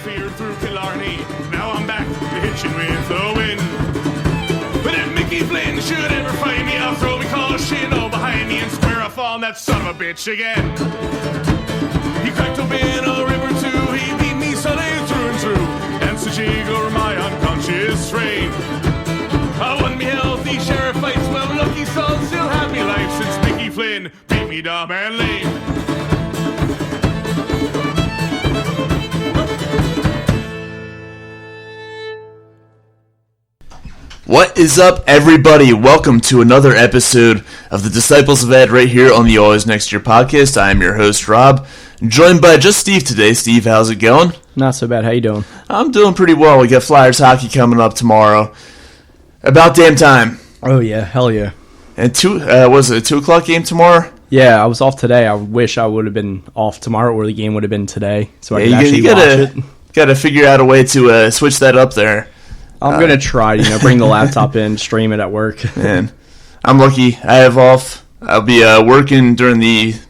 fear through Killarney. Now I'm back to hitching with the wind. But if Mickey Flynn should ever find me, I'll throw me caution all behind me and square off on that son of a bitch again. He cracked open a river too, he beat me Sunday through and through, and so jiggle my unconscious frame. I won me healthy sheriff fights, well lucky son still have me life since Mickey Flynn beat me dumb and lame. What is up, everybody? Welcome to another episode of the Disciples of Ed right here on the Always Next Year podcast. I am your host, Rob, joined by just Steve today. Steve, how's it going? Not so bad. How you doing? I'm doing pretty well. We got Flyers hockey coming up tomorrow. About damn time. Oh, yeah. Hell yeah. And was it a 2 o'clock game tomorrow? Yeah, I was off today. I wish I would have been off tomorrow or the game would have been today so I could you watch it. Got to figure out a way to switch that up there. I'm going to try, bring the laptop in, stream it at work. Man, I'm lucky. I have off. I'll be working during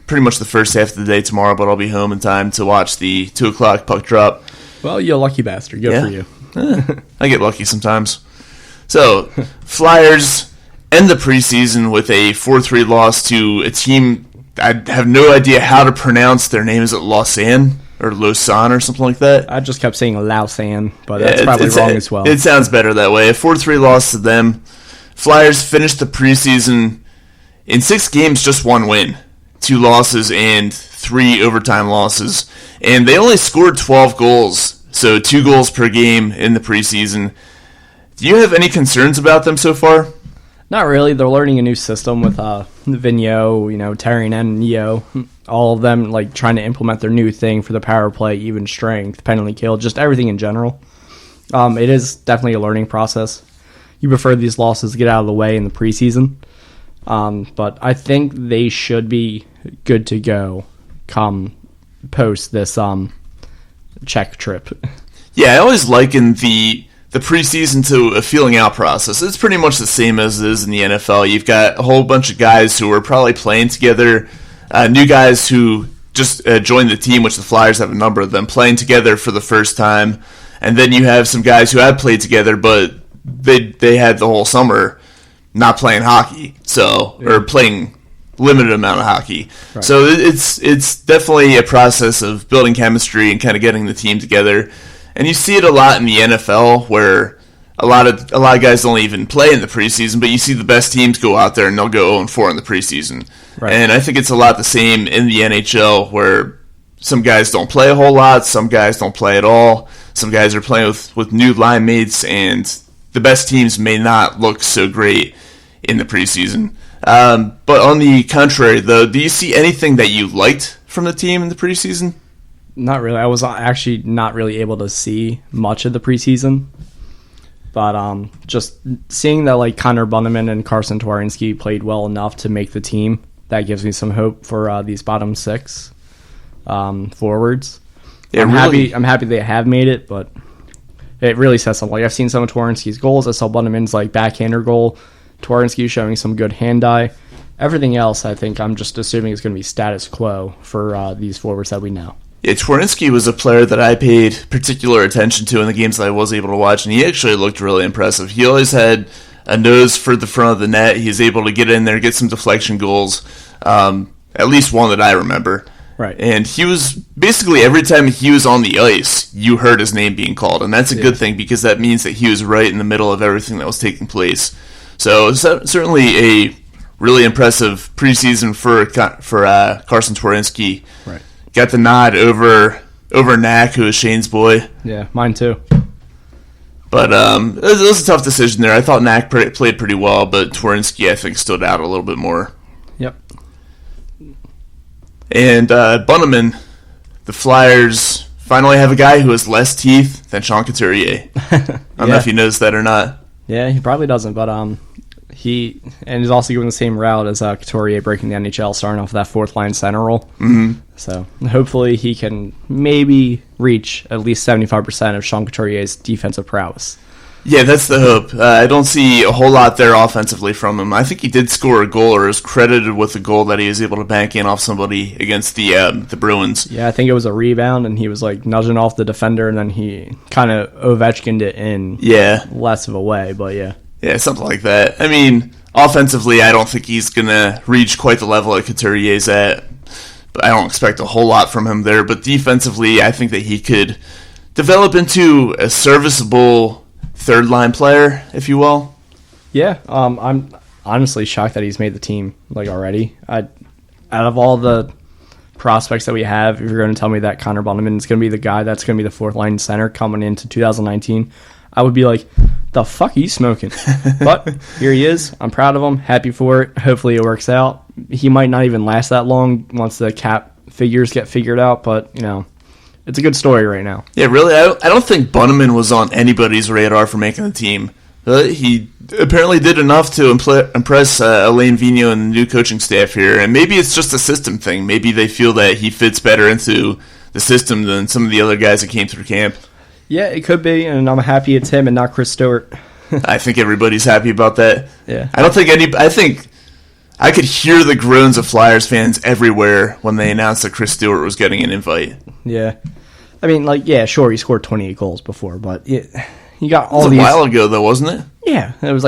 pretty much the first half of the day tomorrow, but I'll be home in time to watch the 2 o'clock puck drop. Well, you're a lucky bastard. Good for you. I get lucky sometimes. So, Flyers end the preseason with a 4-3 loss to a team I have no idea how to pronounce their name. Is it Lausanne? Or Lausanne or something like that. I just kept saying Lausanne, but that's probably wrong as well. It sounds better that way. A 4-3 loss to them. Flyers finished the preseason in 6 games, just 1 win. 2 losses and 3 overtime losses. And they only scored 12 goals, so 2 goals per game in the preseason. Do you have any concerns about them so far? Not really. They're learning a new system with Vigneault, Terry and Neo. All of them trying to implement their new thing for the power play, even strength, penalty kill, just everything in general. It is definitely a learning process. You prefer these losses to get out of the way in the preseason. But I think they should be good to go come post this Czech trip. Yeah, I always liken the preseason to a feeling out process. It's pretty much the same as it is in the NFL. You've got a whole bunch of guys who are probably playing together, new guys who just joined the team, which the Flyers have a number of them, playing together for the first time. And then you have some guys who have played together, but they had the whole summer not playing hockey, or playing limited amount of hockey. Right. So it's definitely a process of building chemistry and kind of getting the team together. And you see it a lot in the NFL where a lot of guys don't even play in the preseason, but you see the best teams go out there and they'll go 0-4 in the preseason. Right. And I think it's a lot the same in the NHL where some guys don't play a whole lot, some guys don't play at all, some guys are playing with new line mates, and the best teams may not look so great in the preseason. But on the contrary, though, do you see anything that you liked from the team in the preseason? Not really. I was actually not really able to see much of the preseason. But just seeing that Connor Bunnaman and Carson Twarynski played well enough to make the team, that gives me some hope for these bottom 6 forwards. Yeah, I'm happy they have made it, but it really says something. I've seen some of Twarynski's goals. I saw Bunnaman's backhander goal. Twarynski showing some good hand-eye. Everything else, I think I'm just assuming is going to be status quo for these forwards that we know. Yeah, Twarynski was a player that I paid particular attention to in the games that I was able to watch, and he actually looked really impressive. He always had a nose for the front of the net. He's able to get in there, get some deflection goals, at least one that I remember. Right. And he was, basically every time he was on the ice, you heard his name being called, and that's a good thing because that means that he was right in the middle of everything that was taking place. So certainly a really impressive preseason for Carson Twarynski. Right. Got the nod over Knack, who is Shane's boy. Yeah, mine too. But it was a tough decision there. I thought Knack played pretty well, but Twarynski, I think, stood out a little bit more. Yep. And Bunnaman, the Flyers finally have a guy who has less teeth than Sean Couturier. I don't know if he knows that or not. Yeah, he probably doesn't, but he's also going the same route as Couturier breaking the NHL, starting off that 4th-line center role. Mm-hmm. So hopefully he can maybe reach at least 75% of Sean Couturier's defensive prowess. Yeah, that's the hope. I don't see a whole lot there offensively from him. I think he did score a goal, or is credited with a goal that he was able to bank in off somebody against the Bruins. Yeah, I think it was a rebound, and he was like nudging off the defender, and then he kind of Ovechkin'd it in. Yeah. Less of a way, but yeah. Yeah, something like that. I mean, offensively, I don't think he's going to reach quite the level that Couturier's at. But I don't expect a whole lot from him there. But defensively, I think that he could develop into a serviceable third-line player, if you will. Yeah, I'm honestly shocked that he's made the team already. Out of all the prospects that we have, if you're going to tell me that Connor Bunnaman is going to be the guy that's going to be the fourth-line center coming into 2019, I would be like, the fuck are you smoking? But here he is. I'm proud of him. Happy for it. Hopefully it works out. He might not even last that long once the cap figures get figured out, but, it's a good story right now. Yeah, really, I don't think Bunnaman was on anybody's radar for making the team. He apparently did enough to impress Alain Vigneault and the new coaching staff here, and maybe it's just a system thing. Maybe they feel that he fits better into the system than some of the other guys that came through camp. Yeah, it could be, and I'm happy it's him and not Chris Stewart. I think everybody's happy about that. Yeah. I think I could hear the groans of Flyers fans everywhere when they announced that Chris Stewart was getting an invite. Yeah. I mean, sure, he scored 28 goals before, but you got all these... It was a while ago, though, wasn't it? Yeah, it was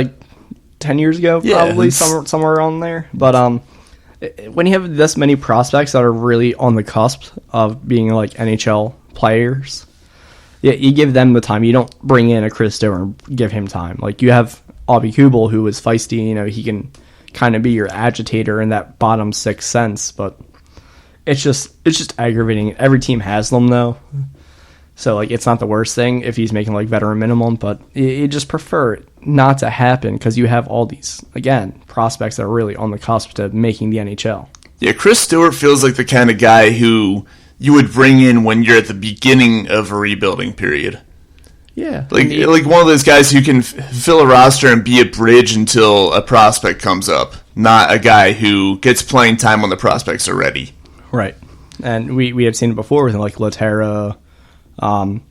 10 years ago, probably, somewhere around there. But when you have this many prospects that are really on the cusp of being, NHL players, you give them the time. You don't bring in a Chris Stewart and give him time. You have Aubie Kubel, who is feisty, he can kind of be your agitator in that bottom six sense, but it's just aggravating. Every team has them though, so it's not the worst thing if he's making veteran minimum, but you just prefer it not to happen because you have all these prospects that are really on the cusp to making the NHL. Yeah, Chris Stewart feels like the kind of guy who you would bring in when you're at the beginning of a rebuilding period. Yeah. Like one of those guys who can fill a roster and be a bridge until a prospect comes up, not a guy who gets playing time when the prospects are ready. Right. And we have seen it before with Laterra, I'm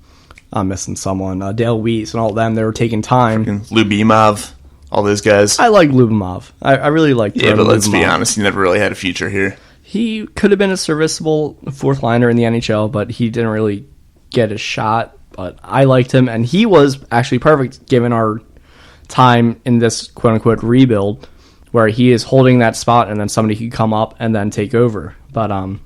missing someone, Dale Weiss and all of them. They were taking time. Lubimov, all those guys. I like Lubimov. I really like Yeah, but let's be honest, he never really had a future here. He could have been a serviceable fourth liner in the NHL, but he didn't really get a shot. But I liked him, and he was actually perfect given our time in this quote-unquote rebuild, where he is holding that spot, and then somebody could come up and then take over. But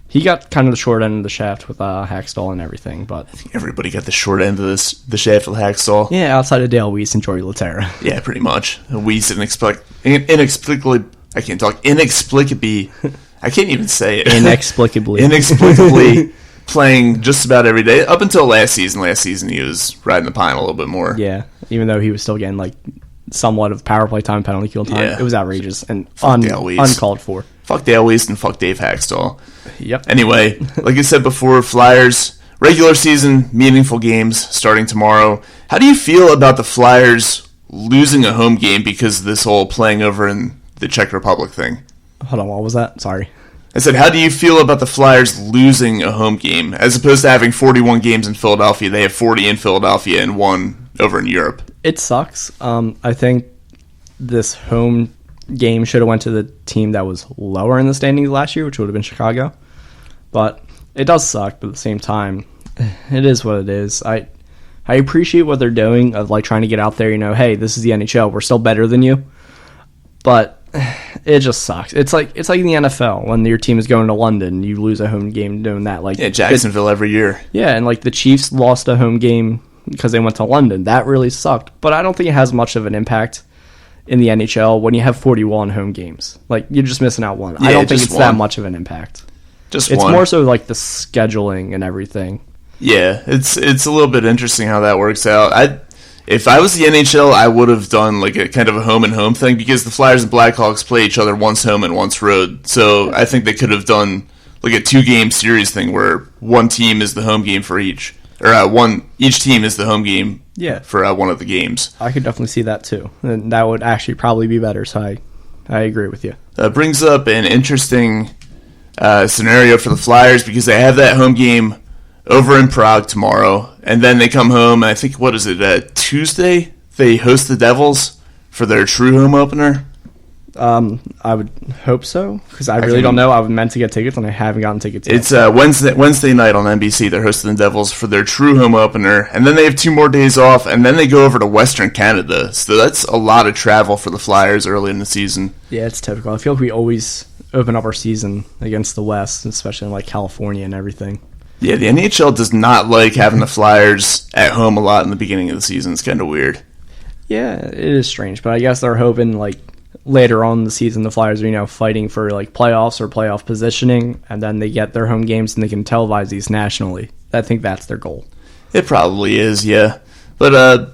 he got kind of the short end of the shaft with Hackstall and everything. But I think everybody got the short end of the shaft with Hackstall. Yeah, outside of Dale Weiss and Jordy Laterra. Yeah, pretty much. Weiss inexplicably, I can't talk. Inexplicably, I can't even say it. Inexplicably playing just about every day up until last season. Last season he was riding the pine a little bit more. Yeah, even though he was still getting somewhat of power play time, penalty kill time. Yeah. It was outrageous and uncalled for. Fuck Dale Weiss and fuck Dave Hackstall. Yep. Anyway, like I said before, Flyers regular season meaningful games starting tomorrow. How do you feel about the Flyers losing a home game because of this whole playing over in the Czech Republic thing? Hold on, what was that? Sorry. I said, how do you feel about the Flyers losing a home game? As opposed to having 41 games in Philadelphia, they have 40 in Philadelphia and 1 over in Europe. It sucks. I think this home game should have went to the team that was lower in the standings last year, which would have been Chicago. But it does suck, but at the same time, it is what it is. I appreciate what they're doing of trying to get out there, hey, this is the NHL, we're still better than you. But it just sucks. It's like in the NFL when your team is going to London, you lose a home game doing that. Jacksonville every year. Yeah, and the Chiefs lost a home game because they went to London. That really sucked. But I don't think it has much of an impact in the NHL when you have 41 home games. You're just missing out one. Yeah, I don't think it's one. that much of an impact. It's one. More so the scheduling and everything. Yeah, it's a little bit interesting how that works out. If I was the NHL, I would have done a kind of a home and home thing because the Flyers and Blackhawks play each other once home and once road. So I think they could have done a 2-game series thing where one team is the home game for each, or each team is the home game. Yeah. For one of the games. I could definitely see that too, and that would actually probably be better. So I agree with you. Brings up an interesting scenario for the Flyers because they have that home game over in Prague tomorrow, and then they come home, and I think, Tuesday? They host the Devils for their true home opener. I would hope so, because I really don't know. I was meant to get tickets, and I haven't gotten tickets yet. It's Wednesday night on NBC. They're hosting the Devils for their true home opener, and then they have 2 more days off, and then they go over to Western Canada. So that's a lot of travel for the Flyers early in the season. Yeah, it's typical. I feel like we always open up our season against the West, especially in like California and everything. Yeah, the NHL does not like having the Flyers at home a lot in the beginning of the season. It's kind of weird. Yeah, it is strange, but I guess they're hoping like later on in the season the Flyers are fighting for like playoffs or playoff positioning, and then they get their home games and they can televise these nationally. I think that's their goal. It probably is, yeah. But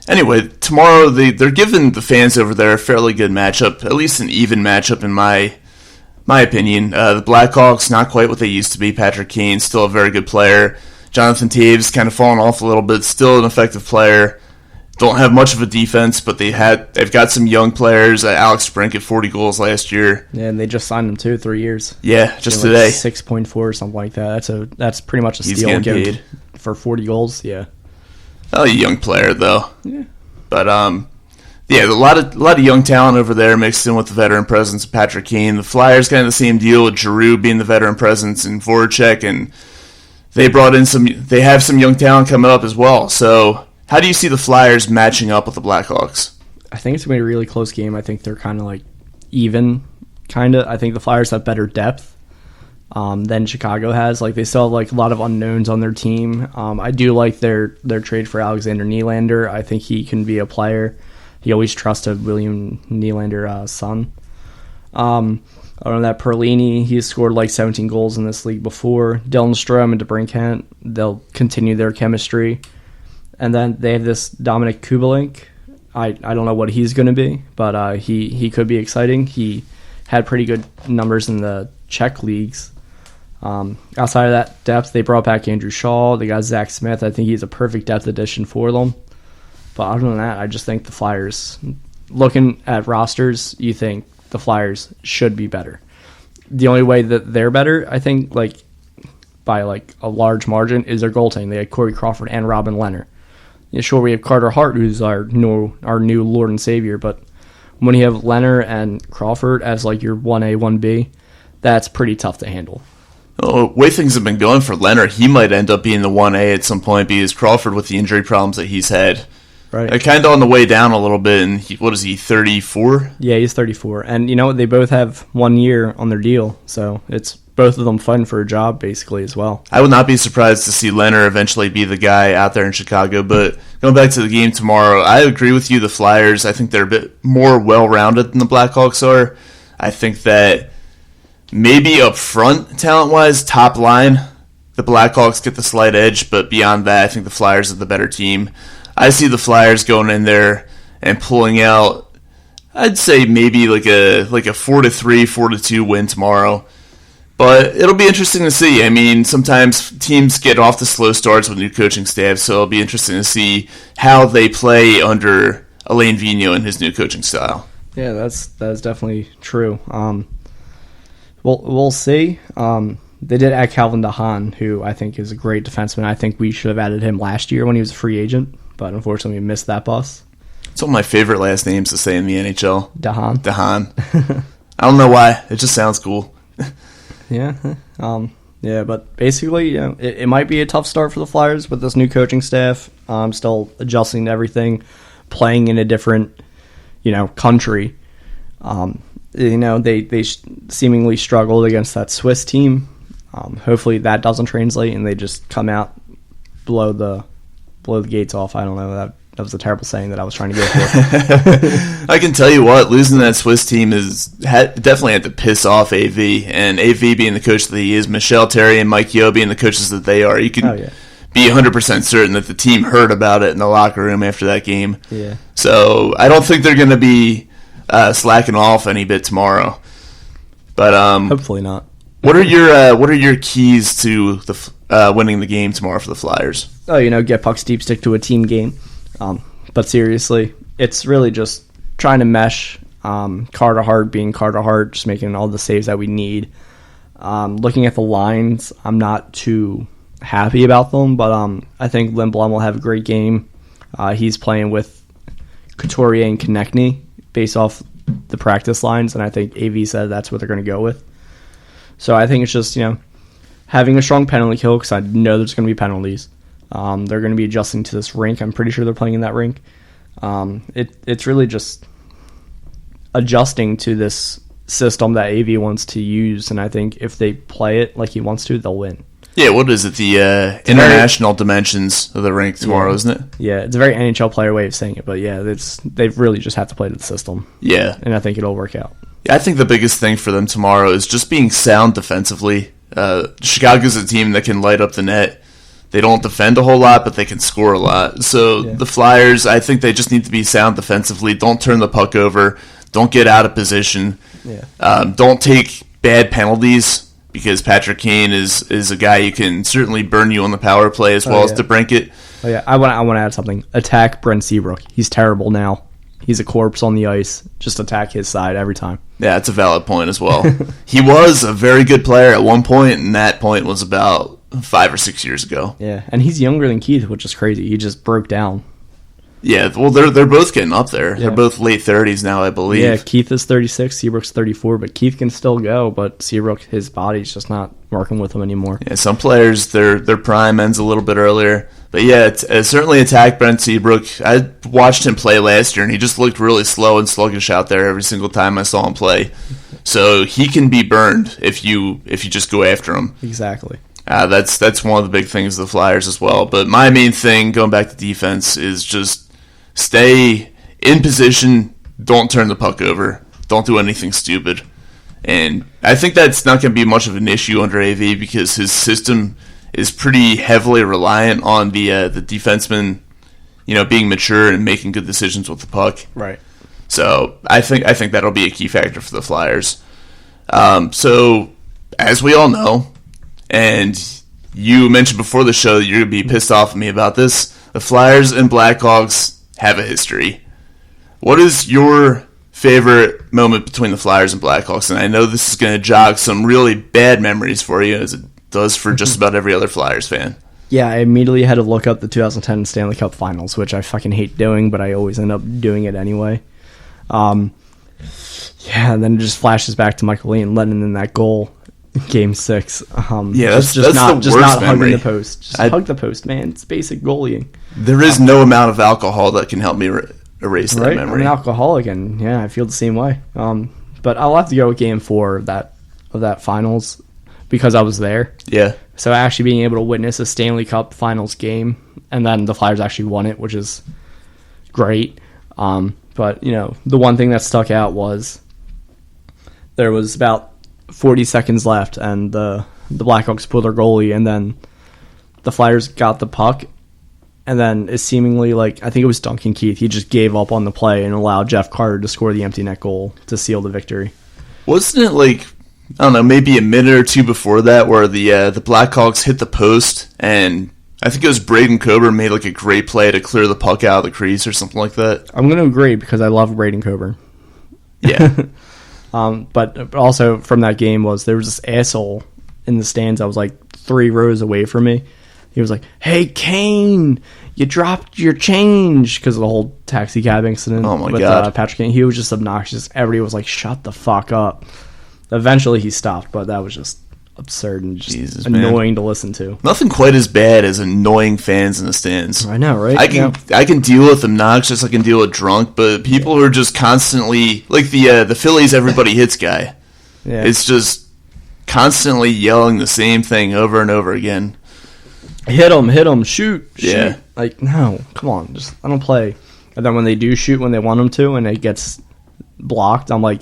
anyway, tomorrow they're giving the fans over there a fairly good matchup, at least an even matchup in my opinion. The Blackhawks, not quite what they used to be. Patrick Kane, still a very good player. Jonathan Taves kind of fallen off a little bit, still an effective player. Don't have much of a defense, but they've got some young players. Alex Brink at 40 goals last year. Yeah, and they just signed him too, 3 years. Yeah, just today. 6.4 or something like that. That's pretty much a steal given for 40 goals. Yeah. Oh, a young player though. Yeah. But yeah, a lot of young talent over there mixed in with the veteran presence of Patrick Kane. The Flyers kind of the same deal with Giroux being the veteran presence and Voracek, and they have some young talent coming up as well. So how do you see the Flyers matching up with the Blackhawks? I think it's going to be a really close game. I think they're kind of like even, kind of. I think the Flyers have better depth than Chicago has. Like they still have like a lot of unknowns on their team. I do like their trade for Alexander Nylander. I think he can be a player. He always trusted William Nylander's son. Other than that, Perlini, he's scored like 17 goals in this league before. Dylan Strome and DeBrincat, they'll continue their chemistry. And then they have this Dominic Kubelik. I don't know what he's going to be, but he could be exciting. He had pretty good numbers in the Czech leagues. Outside of that depth, they brought back Andrew Shaw. They got Zach Smith. I think he's a perfect depth addition for them. But other than that, I just think the Flyers, looking at rosters, you think the Flyers should be better. The only way that they're better, I think, like by like a large margin, is their goaltending. They had Corey Crawford and Robin Leonard. Yeah, sure, we have Carter Hart, who's our new Lord and Savior, but when you have Leonard and Crawford as like your 1A, 1B, that's pretty tough to handle. Oh, the way things have been going for Leonard, he might end up being the 1A at some point because Crawford, with the injury problems that he's had, right, kind of on the way down a little bit. And what is he, 34? Yeah, he's 34. And you know what? They both have 1 year on their deal, so it's both of them fighting for a job basically as well. I would not be surprised to see Leonard eventually be the guy out there in Chicago. But going back to the game tomorrow, I agree with you. The Flyers, I think they're a bit more well-rounded than the Blackhawks are. I think that maybe up front, talent-wise, top line, the Blackhawks get the slight edge. But beyond that, I think the Flyers are the better team. I see the Flyers going in there and pulling out, I'd say maybe like a 4-3, 4-2 win tomorrow. But it'll be interesting to see. I mean, sometimes teams get off to slow starts with new coaching staffs, so it'll be interesting to see how they play under Alain Vigneault and his new coaching style. Yeah, that's definitely true. We'll see. They did add Calvin DeHaan, who I think is a great defenseman. I think we should have added him last year when he was a free agent, but unfortunately we missed that bus. It's one of my favorite last names to say in the NHL. DeHaan. I don't know why. It just sounds cool. Yeah. Yeah, but basically, it might be a tough start for the Flyers with this new coaching staff. Still adjusting to everything, playing in a different, country. They seemingly struggled against that Swiss team. Hopefully that doesn't translate and they just come out, blow the gates off. I don't know. That was a terrible saying that I was trying to go for. I can tell you what, losing that Swiss team definitely had to piss off AV. And AV being the coach that he is, Michel Terry and Mike Yeo being the coaches that they are, you can be 100% certain that the team heard about it in the locker room after that game. Yeah. So I don't think they're going to be slacking off any bit tomorrow. But hopefully not. What are your keys to the winning the game tomorrow for the Flyers? Oh, get pucks deep, stick to a team game. But seriously, it's really just trying to mesh Carter Hart being Carter Hart, just making all the saves that we need. Looking at the lines, I'm not too happy about them, but I think Lindblom will have a great game. He's playing with Couturier and Konechny based off the practice lines, and I think AV said that's what they're going to go with. So I think it's just, having a strong penalty kill, because I know there's going to be penalties. They're going to be adjusting to this rink. I'm pretty sure they're playing in that rink. It's really just adjusting to this system that AV wants to use, and I think if they play it like he wants to, they'll win. Yeah, what is it? The international dimensions of the rink tomorrow, isn't it? Yeah, it's a very NHL player way of saying it, but yeah, they really just have to play to the system. Yeah. And I think it'll work out. I think the biggest thing for them tomorrow is just being sound defensively. Chicago's a team that can light up the net. They don't defend a whole lot, but they can score a lot. So the Flyers, I think they just need to be sound defensively. Don't turn the puck over. Don't get out of position. Yeah. Don't take bad penalties, because Patrick Kane is a guy who can certainly burn you on the power play as well as DeBrincat. Oh yeah, I want to add something. Attack Brent Seabrook. He's terrible now. He's a corpse on the ice. Just attack his side every time. Yeah, that's a valid point as well. He was a very good player at one point, and that point was about 5 or 6 years ago. Yeah, and he's younger than Keith, which is crazy. He just broke down. Yeah, well, they're both getting up there. Yeah. They're both late 30s now, I believe. Yeah, Keith is 36, Seabrook's 34, but Keith can still go, but Seabrook, his body's just not working with him anymore. Yeah, some players, their prime ends a little bit earlier. But yeah, it's certainly attack Brent Seabrook. I watched him play last year, and he just looked really slow and sluggish out there every single time I saw him play. So he can be burned if you just go after him. Exactly. That's one of the big things of the Flyers as well. But my main thing, going back to defense, is just stay in position. Don't turn the puck over. Don't do anything stupid. And I think that's not going to be much of an issue under AV, because his system is pretty heavily reliant on the defenseman, being mature and making good decisions with the puck. Right. So I think that'll be a key factor for the Flyers. So as we all know, and you mentioned before the show that you're going to be pissed off at me about this, the Flyers and Blackhawks have a history. What is your favorite moment between the Flyers and Blackhawks? And I know this is going to jog some really bad memories for you, as it does for just about every other Flyers fan. Yeah, I immediately had to look up the 2010 Stanley Cup Finals, which I fucking hate doing, but I always end up doing it anyway. And then it just flashes back to Michael Lee and letting in that goal in Game 6. That's the worst not memory. Hugging the post. Just hug the post, man. It's basic goaling. There is no amount of alcohol that can help me erase that memory. I'm an alcoholic, and yeah, I feel the same way. But I'll have to go with Game 4 of that Finals, because I was there. Yeah. So actually being able to witness a Stanley Cup Finals game, and then the Flyers actually won it, which is great. But, the one thing that stuck out was there was about 40 seconds left, and the Blackhawks pulled their goalie, and then the Flyers got the puck, and then it seemingly, I think it was Duncan Keith, he just gave up on the play and allowed Jeff Carter to score the empty net goal to seal the victory. Wasn't it I don't know, maybe a minute or two before that, where the Blackhawks hit the post, and I think it was Braden Coburn made a great play to clear the puck out of the crease or something like that. I'm going to agree, because I love Braden Coburn. Yeah. But also from that game there was this asshole in the stands that was 3 rows away from me. He was like, "Hey, Kane, you dropped your change," because of the whole taxi cab incident. Oh my God. Patrick Kane. He was just obnoxious. Everybody was like, "Shut the fuck up." Eventually he stopped, but that was just absurd and just annoying to listen to. Nothing quite as bad as annoying fans in the stands. I know, right? I can deal with obnoxious, I can deal with drunk, but people who are just constantly the Phillies everybody hits guy. Yeah. It's just constantly yelling the same thing over and over again. Hit him, shoot. Yeah. No, come on, just I don't play. And then when they do shoot when they want them to, and it gets blocked, I'm like,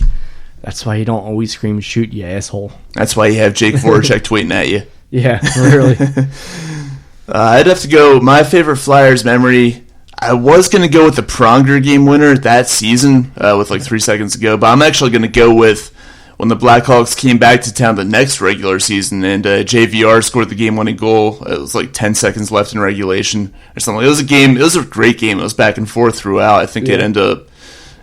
that's why you don't always scream shoot, you asshole. That's why you have Jake Voracek tweeting at you. Yeah, really. I'd have to go, my favorite Flyers memory, I was going to go with the Pronger game winner that season with 3 seconds to go, but I'm actually going to go with when the Blackhawks came back to town the next regular season, and JVR scored the game-winning goal. It was 10 seconds left in regulation or something. It was a great game. It was back and forth throughout. I think it ended up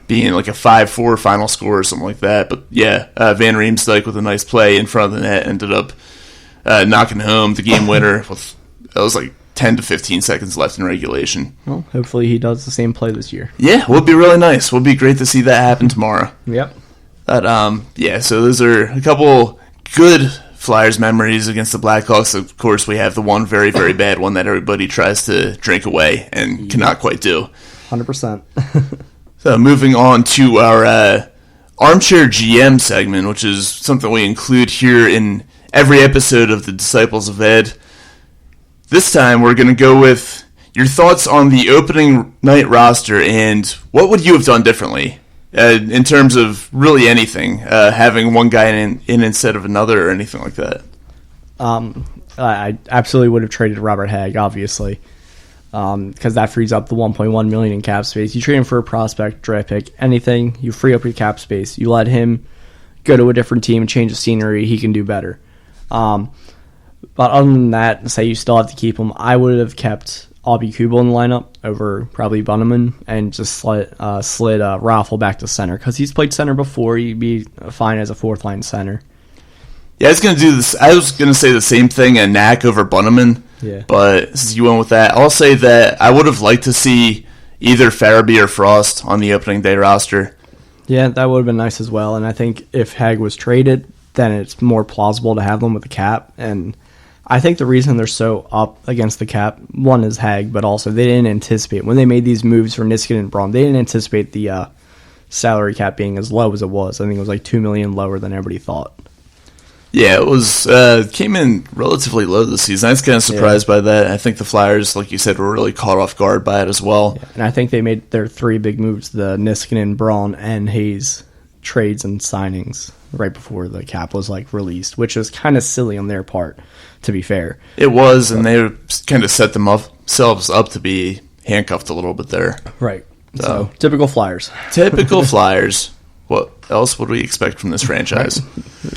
being a 5-4 final score or something like that. But yeah, Van Riemsdyk with a nice play in front of the net ended up knocking home the game winner with That was like 10 to 15 seconds left in regulation. Well, hopefully he does the same play this year. Yeah, would be really nice. Would be great to see that happen tomorrow. Yep. But, yeah, so those are a couple good Flyers memories against the Blackhawks. Of course, we have the one very, very bad one that everybody tries to drink away and cannot quite do. 100%. So moving on to our Armchair GM segment, which is something we include here in every episode of the Disciples of Ed. This time we're going to go with your thoughts on the opening night roster and what would you have done differently in terms of really anything, having one guy in instead of another or anything like that. I absolutely would have traded Robert Hagg, obviously, because that frees up the $1.1 million in cap space. You trade him for a prospect, draft pick, anything. You free up your cap space. You let him go to a different team and change the scenery. He can do better. But other than that, say you still have to keep him, I would have kept Albie Kubel in the lineup over probably Bunneman and just slid Raffle back to center because he's played center before. He'd be fine as a fourth line center. Yeah, I was gonna do this. I was gonna say the same thing, a Knack over Bunneman. Yeah. But since you went with that, I'll say that I would have liked to see either Farabee or Frost on the opening day roster. Yeah, that would have been nice as well. And I think if Hagg was traded, then it's more plausible to have them with the cap. And I think the reason they're so up against the cap, one is Hagg, but also they didn't anticipate when they made these moves for Niskanen and Braun. They didn't anticipate the salary cap being as low as it was. I think it was like $2 million lower than everybody thought. Yeah, it was came in relatively low this season. I was kind of surprised by that. I think the Flyers, like you said, were really caught off guard by it as well. Yeah. And I think they made their three big moves: the Niskanen, Braun, and Hayes trades and signings right before the cap was like released, which is kind of silly on their part, to be fair. It was, and they kind of set themselves up to be handcuffed a little bit there. Right. So typical Flyers. Typical Flyers. What else would we expect from this franchise?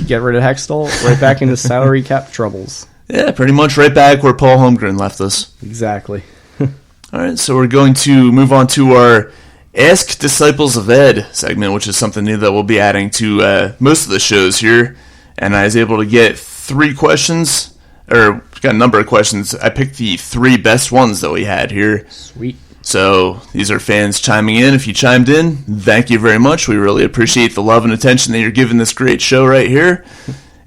Get rid of Hextall, right back into salary cap troubles. Yeah, pretty much right back where Paul Holmgren left us. Exactly. All right, so we're going to move on to our Ask Disciples of Ed segment, which is something new that we'll be adding to most of the shows here. And I was able to get 3 questions, or got a number of questions. I picked the 3 best ones that we had here. Sweet. So these are fans chiming in. If you chimed in, thank you very much. We really appreciate the love and attention that you're giving this great show right here.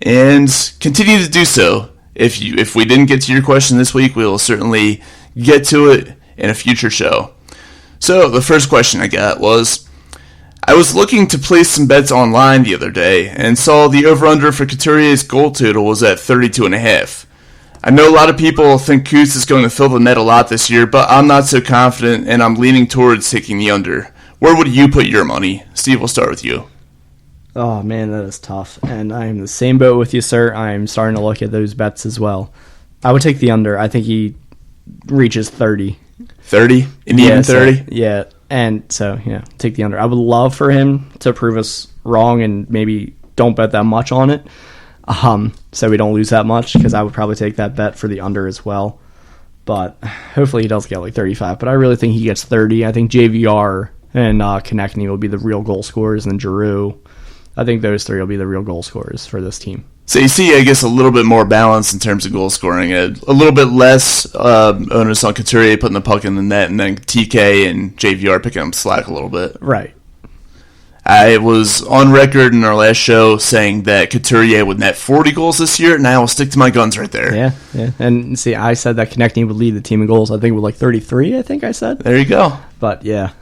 And continue to do so. If we didn't get to your question this week, we will certainly get to it in a future show. So the first question I got was, I was looking to place some bets online the other day and saw the over-under for Couturier's goal total was at 32.5. I know a lot of people think Coots is going to fill the net a lot this year, but I'm not so confident, and I'm leaning towards taking the under. Where would you put your money? Steve, we'll start with you. Oh, man, that is tough. And I am the same boat with you, sir. I am starting to look at those bets as well. I would take the under. I think he reaches 30. 30? Even 30? So, yeah, and so, yeah, take the under. I would love for him to prove us wrong and maybe don't bet that much on it. So we don't lose that much, because I would probably take that bet for the under as well. But hopefully he does get like 35. But I really think he gets 30. I think JVR and Konechny will be the real goal scorers, and Giroux. I think those 3 will be the real goal scorers for this team. So you see, I guess, a little bit more balance in terms of goal scoring. A little bit less onus on Couturier putting the puck in the net, and then TK and JVR picking up slack a little bit. Right. I was on record in our last show saying that Couturier would net 40 goals this year, and I will stick to my guns right there. Yeah. And see, I said that Konechny would lead the team in goals. I think with like 33, I think I said. There you go. But yeah,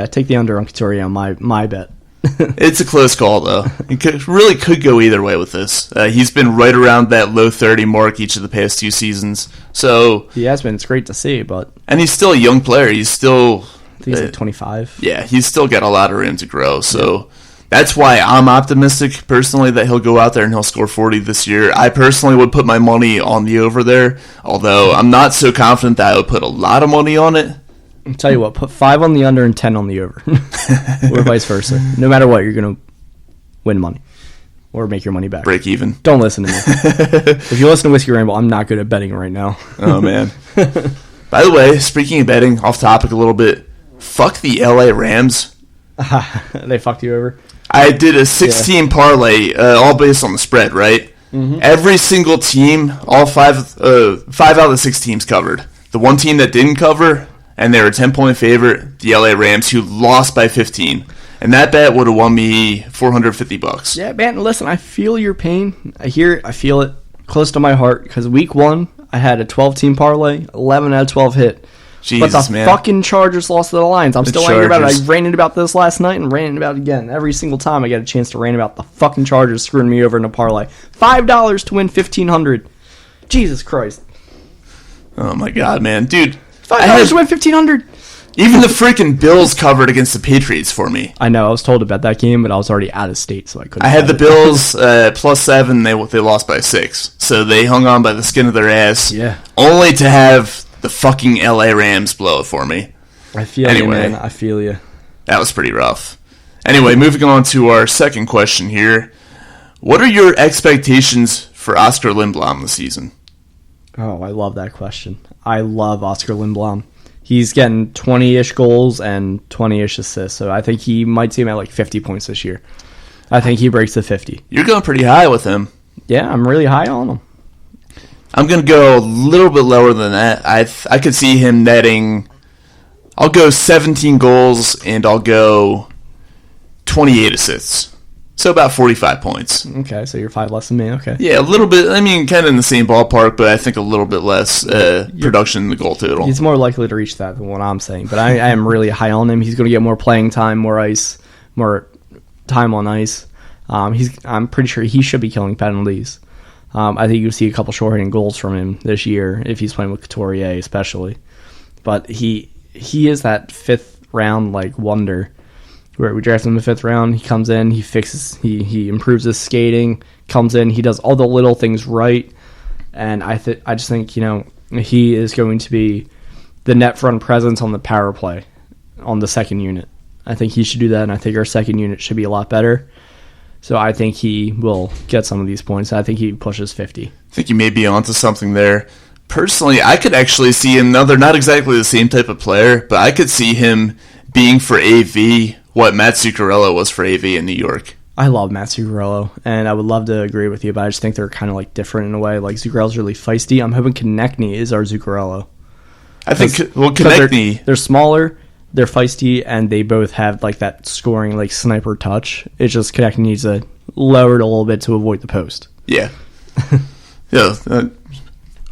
take the under on Couturier on my bet. It's a close call, though. It really could go either way with this. He's been right around that low 30 mark each of the past 2 seasons. So he has been. It's great to see, but... And he's still a young player. He's still... I think he's like 25. Yeah, he's still got a lot of room to grow. So that's why I'm optimistic, personally, that he'll go out there and he'll score 40 this year. I personally would put my money on the over there, although I'm not so confident that I would put a lot of money on it. I'll tell you what, put 5 on the under and 10 on the over. Or vice versa. No matter what, you're going to win money. Or make your money back. Break even. Don't listen to me. If you listen to Whiskey Rainbow, I'm not good at betting right now. Oh, man. By the way, speaking of betting, off topic a little bit, fuck the LA Rams. They fucked you over? I did a 16 parlay, all based on the spread, right? Every single team, all five out of the 6 teams covered. The one team that didn't cover, and they were a 10-point favorite, the LA Rams, who lost by 15. And that bet would have won me $450. Yeah, man, listen, I feel your pain. I feel it close to my heart, because week 1, I had a 12-team parlay, 11 out of 12 hit. Jesus, but the man. fucking Chargers lost to the Lions. I'm The still angry about it. I Chargers. ranted about this last night and ranted about it again. Every single time I get a chance to rant about the fucking Chargers screwing me over in a parlay. $5 to win $1,500. Jesus Christ. Oh, my God, man. Dude, $5 to win $1,500. even the freaking Bills covered against the Patriots for me. I know. I was told to bet that game, but I was already out of state, so I couldn't. I had bet the it. Bills +7. They lost by 6. So they hung on by the skin of their ass. Yeah. Only to have the fucking LA Rams blow it for me. I feel you, man. I feel you. That was pretty rough. Anyway, moving on to our second question here. What are your expectations for Oscar Lindblom this season? Oh, I love that question. I love Oscar Lindblom. He's getting 20-ish goals and 20-ish assists, so I think he might see him at like 50 points this year. I think he breaks the 50. You're going pretty high with him. Yeah, I'm really high on him. I'm going to go a little bit lower than that. I could see him netting, I'll go 17 goals and I'll go 28 assists. So about 45 points. Okay, so you're 5 less than me. Okay. Yeah, a little bit. I mean, kind of in the same ballpark, but I think a little bit less production in the goal total. He's more likely to reach that than what I'm saying, but I am really high on him. He's going to get more playing time, more ice, more time on ice. I'm pretty sure he should be killing penalties. I think you'll see a couple short-handed goals from him this year if he's playing with Couturier especially. But he is that 5th round like wonder where we draft him in the 5th round. He comes in, he fixes, he improves his skating, comes in, he does all the little things right, and I just think he is going to be the net front presence on the power play on the second unit. I think he should do that, and I think our second unit should be a lot better. So I think he will get some of these points. I think he pushes 50. I think you may be onto something there. Personally, I could actually see him, now they're not exactly the same type of player, but I could see him being for AV what Matt Zuccarello was for AV in New York. I love Matt Zuccarello, and I would love to agree with you, but I just think they're kind of like different in a way. Like Zuccarello's really feisty. I'm hoping Konechny is our Zuccarello. I think, Konechny... They're smaller, they're feisty, and they both have like that scoring like sniper touch. It's just Konechny needs to lower it a little bit to avoid the post. Yeah. Yeah.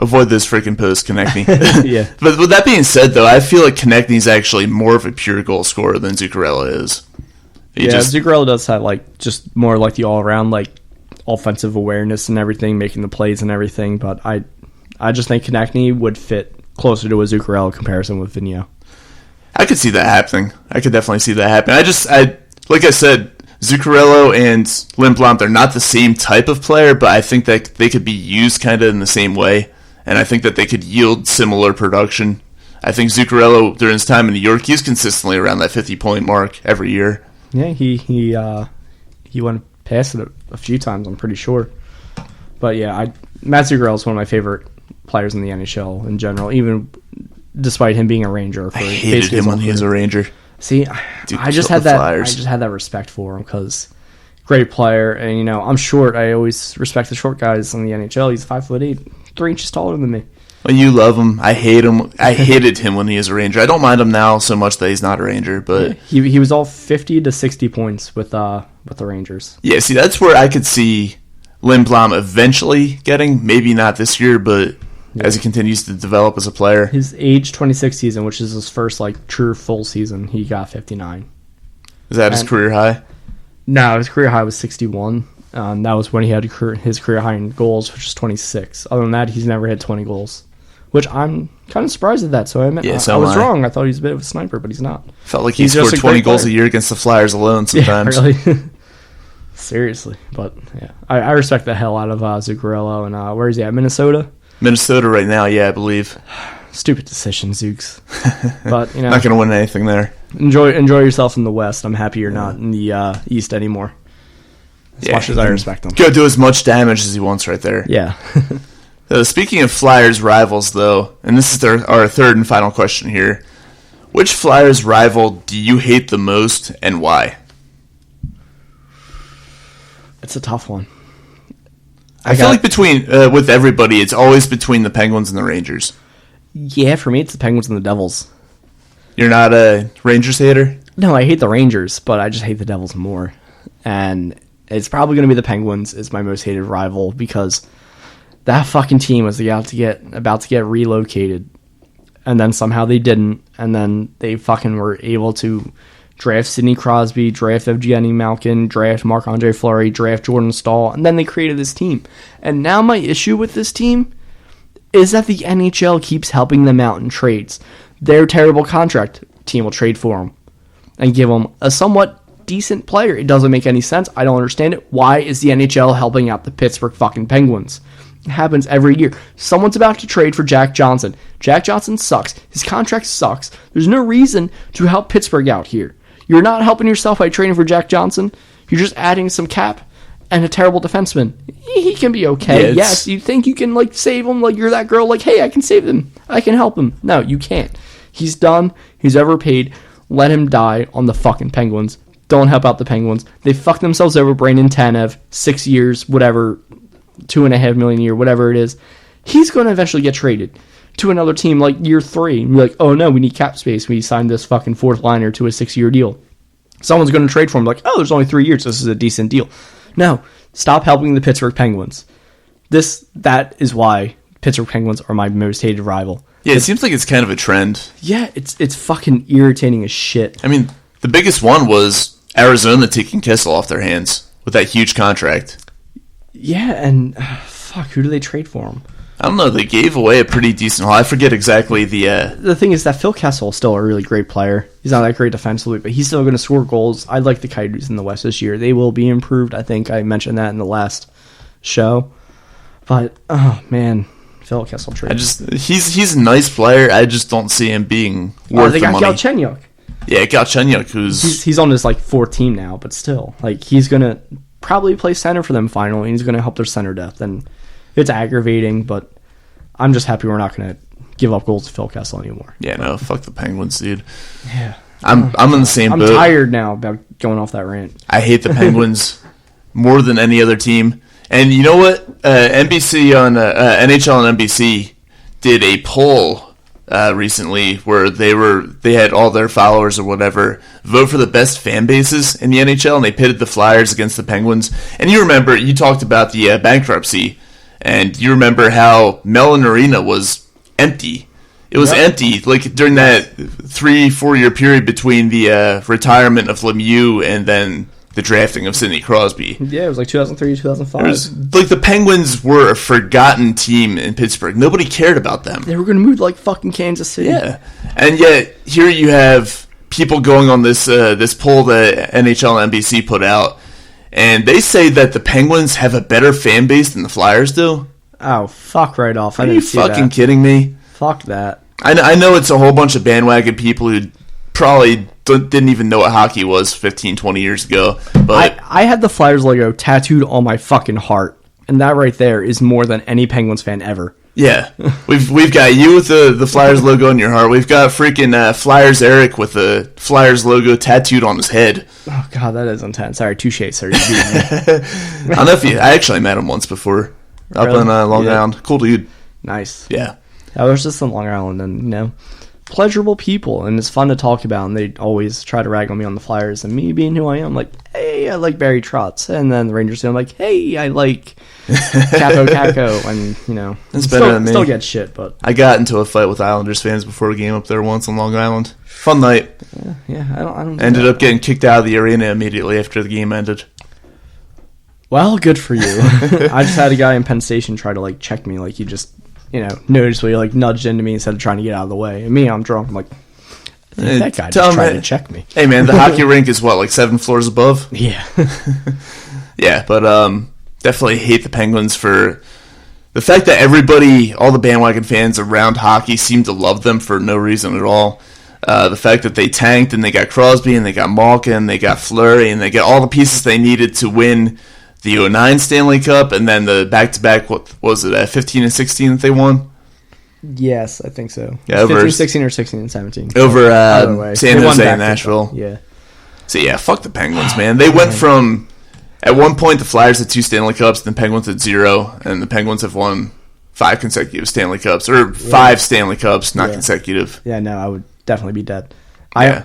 Avoid this freaking post, Konechny. Yeah. But with that being said, though, I feel like Konechny's actually more of a pure goal scorer than Zuccarello is. Zuccarello does have like just more like the all-around like offensive awareness and everything, making the plays and everything. But I just think Konechny would fit closer to a Zuccarello comparison with Vigneault. I could see that happening. I could definitely see that happening. Like I said, Zuccarello and Lindblom, they're not the same type of player, but I think that they could be used kind of in the same way, and I think that they could yield similar production. I think Zuccarello, during his time in New York, he's consistently around that 50-point mark every year. Yeah, he went past it a few times, I'm pretty sure. But yeah, Matt Zuccarello is one of my favorite players in the NHL in general, even despite him being a Ranger. I hated him when he was a Ranger. See, Dude, I just had that respect for him because great player, and I'm short. I always respect the short guys in the NHL. He's 5'8", 3 inches taller than me. Well, you love him. I hate him. I hated him when he was a Ranger. I don't mind him now so much that he's not a Ranger, but he was all 50 to 60 points with the Rangers. Yeah, see, that's where I could see Lindblom eventually getting. Maybe not this year, but as he continues to develop as a player. His age 26 season, which is his first like true full season, he got 59. Is that his career high? No, his career high was 61. That was when he had his career high in goals, which is 26. Other than that, he's never hit 20 goals, which I'm kind of surprised at that. So I was wrong. I thought he was a bit of a sniper, but he's not. Felt like he scored 20 goals a year against the Flyers alone sometimes. Yeah, really. Seriously. But yeah, I respect the hell out of Zuccarello. And where is he at? Minnesota? Minnesota right now, yeah, I believe. Stupid decision, Zooks. But not going to win anything there. Enjoy yourself in the West. I'm happy you're not in the East anymore. As much as I respect him. Go do as much damage as he wants right there. Yeah. Speaking of Flyers rivals, though, and this is our third and final question here. Which Flyers rival do you hate the most and why? It's a tough one. I feel like between with everybody, it's always between the Penguins and the Rangers. Yeah, for me, it's the Penguins and the Devils. You're not a Rangers hater? No, I hate the Rangers, but I just hate the Devils more. And it's probably going to be the Penguins is my most hated rival because that fucking team was about to get relocated. And then somehow they didn't. And then they fucking were able to draft Sidney Crosby, draft Evgeny Malkin, draft Marc-Andre Fleury, draft Jordan Staal, and then they created this team. And now my issue with this team is that the NHL keeps helping them out in trades. Their terrible contract team will trade for them and give them a somewhat decent player. It doesn't make any sense. I don't understand it. Why is the NHL helping out the Pittsburgh fucking Penguins? It happens every year. Someone's about to trade for Jack Johnson. Jack Johnson sucks. His contract sucks. There's no reason to help Pittsburgh out here. You're not helping yourself by trading for Jack Johnson. You're just adding some cap and a terrible defenseman. He can be okay. Yeah, yes, you think you can like save him, like you're that girl, like, hey, I can save him. I can help him. No, you can't. He's done. He's overpaid. Let him die on the fucking Penguins. Don't help out the Penguins. They fucked themselves over. Brandon Tanev, 6 years, whatever, $2.5 million a year, whatever it is. He's going to eventually get traded to another team like year 3 and be like, oh no, we need cap space. We signed this fucking fourth liner to a 6-year deal. Someone's going to trade for him like, oh, there's only 3 years. This is a decent deal. No, stop helping the Pittsburgh Penguins. That is why Pittsburgh Penguins are my most hated rival. Yeah, it seems like it's kind of a trend. Yeah, it's fucking irritating as shit. I mean, the biggest one was Arizona taking Kessel off their hands with that huge contract. Yeah, and fuck, who do they trade for him? I don't know. They gave away a pretty decent haul. I forget exactly the... The thing is that Phil Kessel is still a really great player. He's not that great defensively, but he's still going to score goals. I like the Coyotes in the West this year. They will be improved. I think I mentioned that in the last show. But, oh, man, Phil Kessel trade. He's a nice player. I just don't see him being worth they the got money. Galchenyuk. Yeah, Galchenyuk, who's... He's on his, like, 4th team now, but still. Like, he's going to probably play center for them finally, and he's going to help their center depth. And it's aggravating, but I'm just happy we're not going to give up goals to Phil Kessel anymore. Yeah, no, fuck the Penguins, dude. Yeah. I'm in the same boat. I'm tired now about going off that rant. I hate the Penguins more than any other team. And you know what? NBC on NHL and NBC did a poll recently where they had all their followers or whatever vote for the best fan bases in the NHL, and they pitted the Flyers against the Penguins. And you remember, you talked about the bankruptcy, and you remember how Mellon Arena was empty. It was empty, like during that 3-4 year period between the retirement of Lemieux and then the drafting of Sidney Crosby. Yeah, it was like 2003, 2005. It was, like, the Penguins were a forgotten team in Pittsburgh. Nobody cared about them. They were going to move to, like, fucking Kansas City. Yeah. And yet, here you have people going on this poll that NHL and NBC put out, and they say that the Penguins have a better fan base than the Flyers do. Oh, fuck right off. Are you fucking kidding me? Fuck that. I know it's a whole bunch of bandwagon people who probably didn't even know what hockey was 15, 20 years ago. But I had the Flyers logo tattooed on my fucking heart, and that right there is more than any Penguins fan ever. Yeah, we've got you with the Flyers logo on your heart. We've got freaking Flyers Eric with the Flyers logo tattooed on his head. Oh god, that is intense. Sorry, touche, sir. I don't know if I actually met him once before up Really? in Long Island. Cool dude. Nice. Yeah. I was just in Long Island, and pleasurable people, and it's fun to talk about. And they always try to rag on me on the Flyers, and me being who I am, like, hey, I like Barry Trotz, and then the Rangers, I'm like, hey, I like Capo Caco, and It's better than me. Still get shit, but I got into a fight with Islanders fans before a game up there once on Long Island. Fun night. yeah, I don't. Ended up getting kicked out of the arena immediately after the game ended. Well, good for you. I just had a guy in Penn Station try to like check me, like he just noticeably like nudged into me instead of trying to get out of the way. And me, I'm drunk. I'm like, that guy just tried to check me. Hey man, the hockey rink is what, like 7 floors above? Yeah. Yeah, but definitely hate the Penguins for the fact that everybody, all the bandwagon fans around hockey seem to love them for no reason at all. The fact that they tanked and they got Crosby and they got Malkin and they got Fleury and they got all the pieces they needed to win the 2009 Stanley Cup, and then the back-to-back, what was it, 15 and 16 that they won? Yes, I think so. Yeah, over 15, 16, or 16 and 17. Over San They won Jose back and to Nashville. back. Yeah. So yeah, fuck the Penguins, man. They went from At one point, the Flyers had 2 Stanley Cups, the Penguins had 0, and the Penguins have won 5 consecutive Stanley Cups, or 5 Stanley Cups, not consecutive. Yeah, no, I would definitely be dead. Yeah.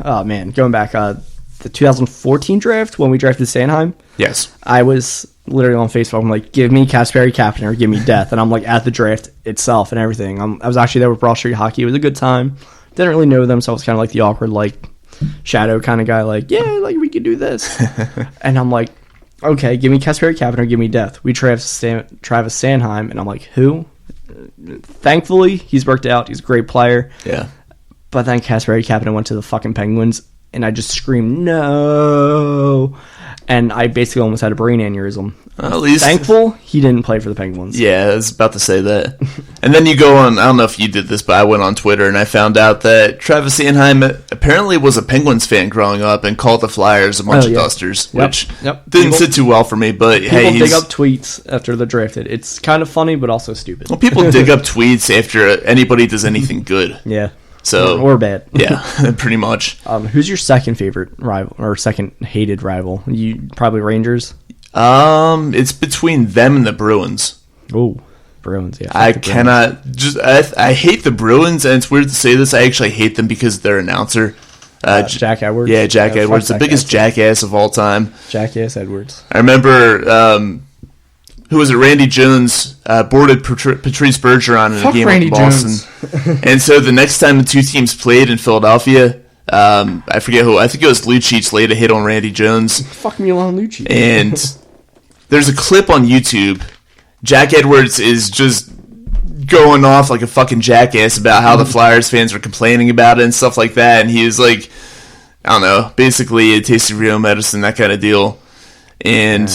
Oh, man, going back, the 2014 draft, when we drafted Sanheim, Yes. I was literally on Facebook. I'm like, give me Kasperi Kapanen or give me death. And I'm like at the draft itself and everything. I was actually there with Broad Street Hockey. It was a good time. Didn't really know them, so I was kind of like the awkward, like, shadow kind of guy, like, yeah, like, we could do this. And I'm like, okay, give me Kasperi Kapanen or give me death. We Travis Sanheim, and I'm like, who? Thankfully, he's worked out. He's a great player. Yeah. But then Kasperi Kapanen went to the fucking Penguins, and I just screamed, no. And I basically almost had a brain aneurysm. At least Thankful he didn't play for the Penguins. Yeah, I was about to say that. And then you go on, I don't know if you did this, but I went on Twitter and I found out that Travis Sanheim apparently was a Penguins fan growing up and called the Flyers a bunch of dusters, which didn't sit too well for me, but hey, people dig up tweets after they're drafted. It's kind of funny, but also stupid. Well, people dig up tweets after anybody does anything good. Yeah. So or bad. Yeah, pretty much. Who's your second favorite rival or second hated rival? You probably Rangers. It's between them and the Bruins. Oh, Bruins. Yeah, I cannot I hate the Bruins, and it's weird to say this. I actually hate them because of their announcer, Jack Edwards. Yeah, Jack Edwards, the biggest jackass of all time. Jackass Edwards. I remember. Who was it? Randy Jones boarded Patrice Bergeron in a game Randy with Boston. And so the next time the two teams played in Philadelphia, I forget who. I think it was Lucic laid a hit on Randy Jones. Fuck me alone, Lucic. And there's a clip on YouTube. Jack Edwards is just going off like a fucking jackass about how the Flyers fans are complaining about it and stuff like that. And he was like, I don't know, basically a taste of real medicine, that kind of deal. And...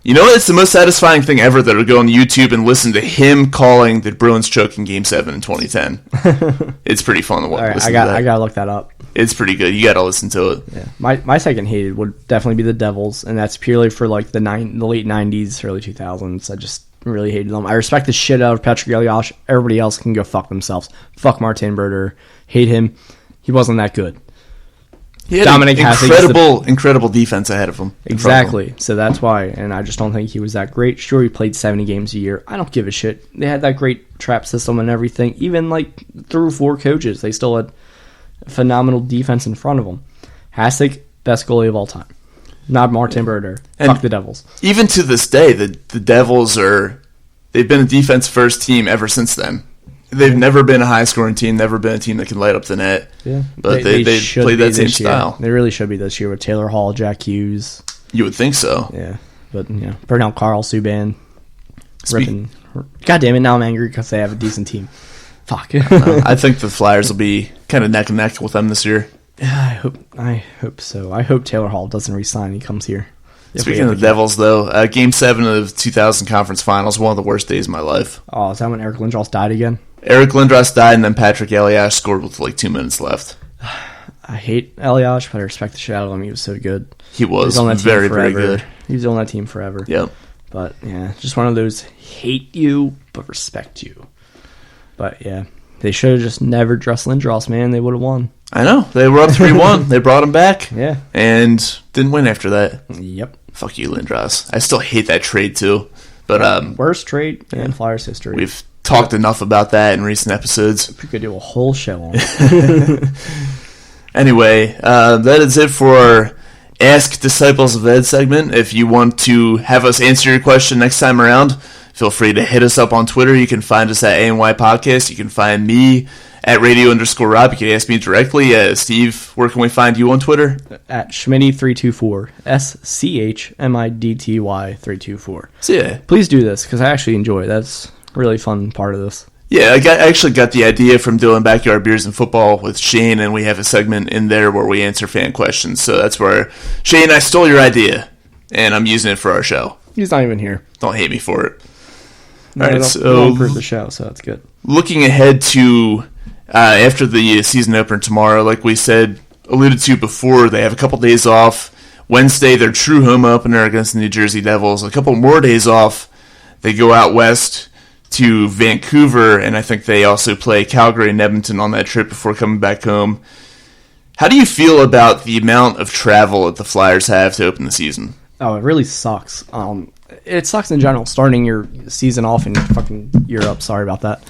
You know what? It's the most satisfying thing ever that to go on YouTube and listen to him calling the Bruins choke in Game 7 in 2010. It's pretty fun to right, listen to that. I gotta look that up. It's pretty good. You gotta listen to it. Yeah. My second hated would definitely be the Devils, and that's purely for like the late 90s, early 2000s. I just really hated them. I respect the shit out of Patrick Elias. Everybody else can go fuck themselves. Fuck Martin Berger. Hate him. He wasn't that good. He had Dominic incredible defense ahead of him. Exactly. So that's why. And I just don't think he was that great. Sure, he played 70 games a year. I don't give a shit. They had that great trap system and everything. Even like through 4 coaches, they still had phenomenal defense in front of them. Hasek, best goalie of all time. Not Martin Berger. Fuck the Devils. Even to this day, the Devils they've been a defense first team ever since then. They've never been a high-scoring team, never been a team that can light up the net. Yeah, but they play that same style. They really should be this year with Taylor Hall, Jack Hughes. You would think so. Yeah, but Bernal, Carl, Subban, ripping. God damn it! Now I'm angry because they have a decent team. Fuck. I think the Flyers will be kind of neck and neck with them this year. Yeah, I hope so. I hope Taylor Hall doesn't resign. He comes here. Speaking of the Devils, though, Game 7 of 2000 Conference Finals, one of the worst days of my life. Oh, is that when Eric Lindros died again? Eric Lindros died, and then Patrick Elias scored with like 2 minutes left. I hate Elias, but I respect the shit out of him. He was so good. He was very, very good. He was on that team forever. Yep. But, yeah, just one of those hate you, but respect you. But, yeah, they should have just never dressed Lindros, man. They would have won. I know. They were up 3-1. They brought him back. Yeah. And didn't win after that. Yep. Fuck you, Lindros. I still hate that trade, too. But worst trade in Flyers history. We've talked enough about that in recent episodes. We could do a whole show on Anyway, that is it for our Ask Disciples of Ed segment. If you want to have us answer your question next time around, feel free to hit us up on Twitter. You can find us at ANY Podcast. You can find me at radio_Rob. You can ask me directly. Steve, where can we find you on Twitter? At Schmitty324. SCHMIDTY324. So yeah. Please do this, because I actually enjoy it. That's a really fun part of this. Yeah, I actually got the idea from doing Backyard Beers and Football with Shane, and we have a segment in there where we answer fan questions. So that's where, Shane, I stole your idea, and I'm using it for our show. He's not even here. Don't hate me for it. No, all right, so improve the show, so that's good. Looking ahead to after the season opener tomorrow, like we alluded to before, they have a couple days off. Wednesday, their true home opener against the New Jersey Devils. A couple more days off. They go out west to Vancouver, and I think they also play Calgary and Edmonton on that trip before coming back home. How do you feel about the amount of travel that the Flyers have to open the season? Oh, it really sucks. It sucks in general, starting your season off in fucking Europe. Sorry about that.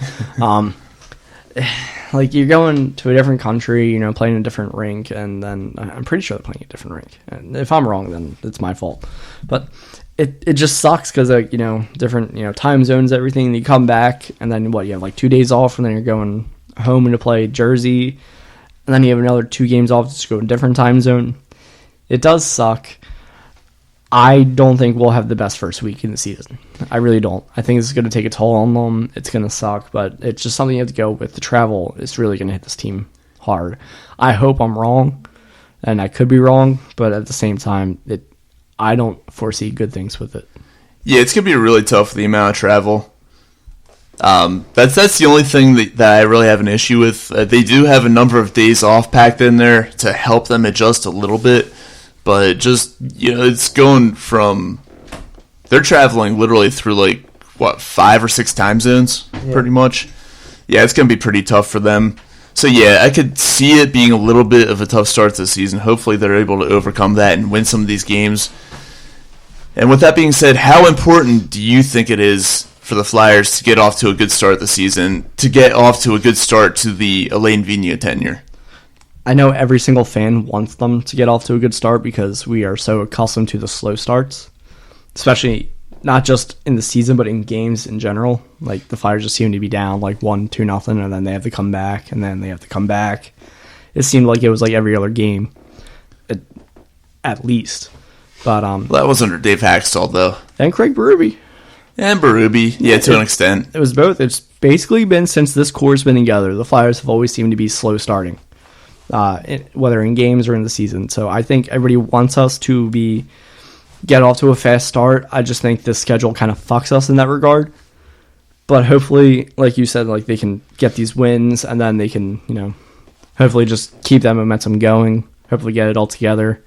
Like, you're going to a different country, you know, playing a different rink, and then I'm pretty sure they're playing a different rink. And if I'm wrong, then it's my fault. But it just sucks because, like, you know, different, you know, time zones, everything. And you come back, and then you have like 2 days off, and then you're going home to play Jersey, and then you have another 2 games off to just go to a different time zone. It does suck. I don't think we'll have the best first week in the season. I really don't. I think it's going to take a toll on them. It's going to suck, but it's just something you have to go with. The travel is really going to hit this team hard. I hope I'm wrong, and I could be wrong, but at the same time, I don't foresee good things with it. Yeah, it's going to be really tough with the amount of travel. That's the only thing that I really have an issue with. They do have a number of days off packed in there to help them adjust a little bit. But just, you know, it's going from, they're traveling literally through like, 5 or 6 time zones, pretty much. Yeah, it's going to be pretty tough for them. So yeah, I could see it being a little bit of a tough start to the season. Hopefully they're able to overcome that and win some of these games. And with that being said, how important do you think it is for the Flyers to get off to a good start this season, to get off to a good start to the Alain Vigneault tenure? I know every single fan wants them to get off to a good start because we are so accustomed to the slow starts, especially not just in the season, but in games in general. Like, the Flyers just seem to be down like 1-2-0, and then they have to come back, and then they have to come back. It seemed like it was like every other game, at least. But that was under Dave Haxtell, though. And Craig Berube. And Berube, yeah, to an extent. It was both. It's basically been since this core's been together. The Flyers have always seemed to be slow starting. Whether in games or in the season. So I think everybody wants us to get off to a fast start. I just think this schedule kind of fucks us in that regard. But hopefully, like you said, like, they can get these wins, and then they can, you know, hopefully just keep that momentum going, hopefully get it all together,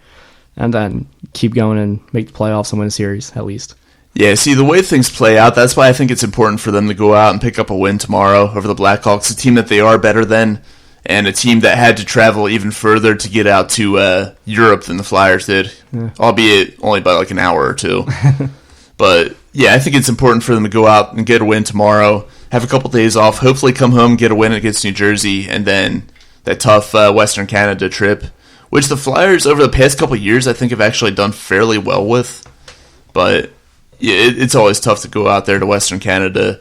and then keep going and make the playoffs and win a series, at least. Yeah, see, the way things play out, that's why I think it's important for them to go out and pick up a win tomorrow over the Blackhawks, a team that they are better than, and a team that had to travel even further to get out to Europe than the Flyers did, albeit only by like an hour or 2. But yeah, I think it's important for them to go out and get a win tomorrow, have a couple days off, hopefully come home, get a win against New Jersey, and then that tough Western Canada trip, which the Flyers over the past couple of years I think have actually done fairly well with. But yeah, it's always tough to go out there to Western Canada,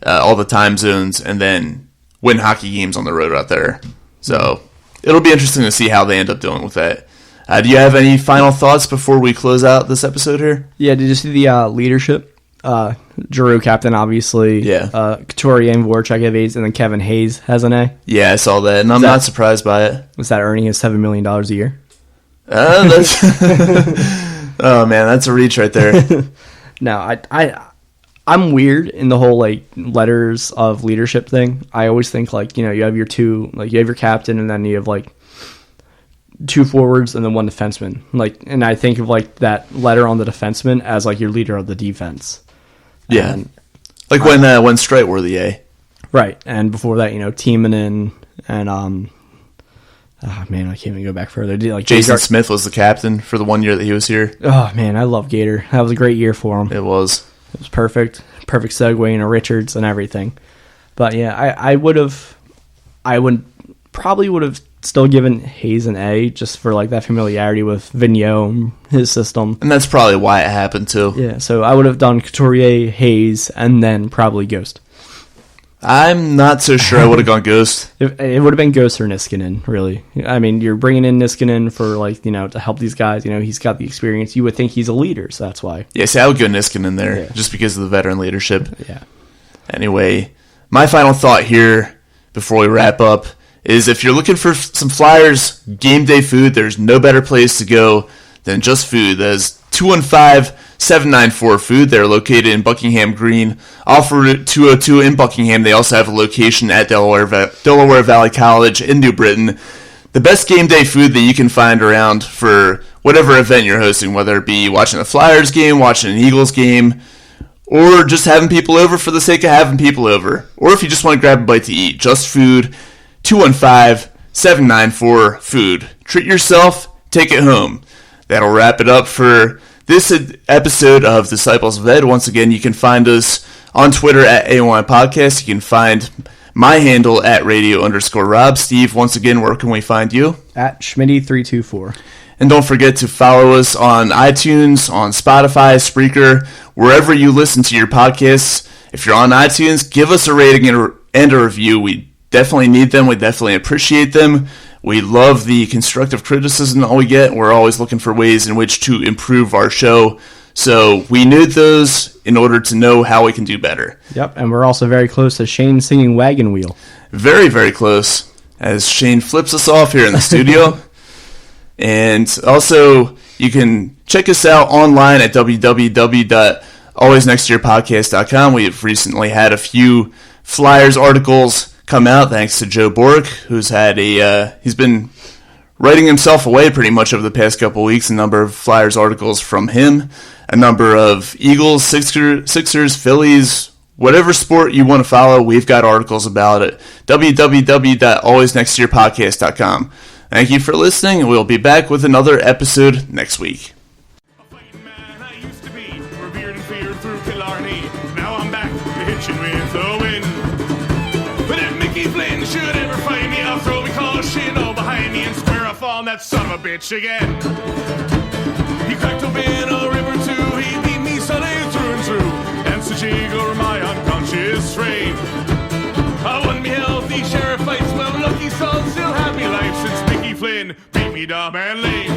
all the time zones, and then win hockey games on the road out there. So it'll be interesting to see how they end up doing with that. Do you have any final thoughts before we close out this episode here? Yeah, did you see the leadership? Giroux captain, obviously. Yeah. Couturier and Voracek have A's, and then Kevin Hayes has an A. Yeah, I saw that, and I'm not surprised by it. Was that earning his $7 million a year? That's oh, man, that's a reach right there. No, I'm weird in the whole, like, letters of leadership thing. I always think, like, you know, you have your captain, and then you have, like, 2 forwards and then 1 defenseman. Like, and I think of, like, that letter on the defenseman as, like, your leader of the defense. Yeah. And, like when Strite wore the A. Right. And before that, you know, Timonen and, oh, man, I can't even go back further. Jason Smith was the captain for the 1 year that he was here. Oh, man, I love Gator. That was a great year for him. It was. It was perfect. Perfect segue into Richards and everything. But yeah, I would have still given Hayes an A just for like that familiarity with Vigneault and his system. And that's probably why it happened too. Yeah, so I would have done Couturier, Hayes, and then probably Ghost. I'm not so sure I would have gone Ghost. It would have been Ghost or Niskanen, really. I mean, you're bringing in Niskanen for, like, you know, to help these guys. You know, he's got the experience. You would think he's a leader, so that's why. Yeah, see, I would go Niskanen there just because of the veteran leadership. Yeah. Anyway, my final thought here before we wrap up is if you're looking for some Flyers game day food, there's no better place to go than Just Food. That is 215-794 Food. They're located in Buckingham Green, off Route 202 in Buckingham. They also have a location at Delaware Valley College in New Britain. The best game day food that you can find around for whatever event you're hosting, whether it be watching a Flyers game, watching an Eagles game, or just having people over for the sake of having people over. Or if you just want to grab a bite to eat, Just Food, 215-794 Food. treat yourself, take it home. That'll wrap it up for this episode of Disciples of Ed. Once again, you can find us on Twitter at A1 Podcast. You can find my handle at radio_Rob. Steve, once again, where can we find you? At Schmitty324. And don't forget to follow us on iTunes, on Spotify, Spreaker, wherever you listen to your podcasts. If you're on iTunes, give us a rating and a review. We definitely need them. We definitely appreciate them. We love the constructive criticism that we get. We're always looking for ways in which to improve our show. So we need those in order to know how we can do better. Yep, and we're also very close to Shane singing Wagon Wheel. Very, very close, as Shane flips us off here in the studio. And also, you can check us out online at www.alwaysnextyearpodcast.com. We've recently had a few Flyers articles come out, thanks to Joe Bork, who's had he's been writing himself away pretty much over the past couple weeks. A number of Flyers articles from him, a number of Eagles, Sixers, Phillies, whatever sport you want to follow, we've got articles about it. www.alwaysnextyearpodcast.com. Thank you for listening, and we'll be back with another episode next week. A fighting man I used to be, revered and feared through Killarney. Now I'm back to hitching with the wind. But if Mickey Flynn should ever find me, I'll throw me caution all behind me and square off on that son of a bitch again. He cracked open a river too, he beat me Sunday through and through, and such over my unconscious frame. I won me healthy sheriff fights, well lucky son, still happy life since Mickey Flynn beat me dumb and lame.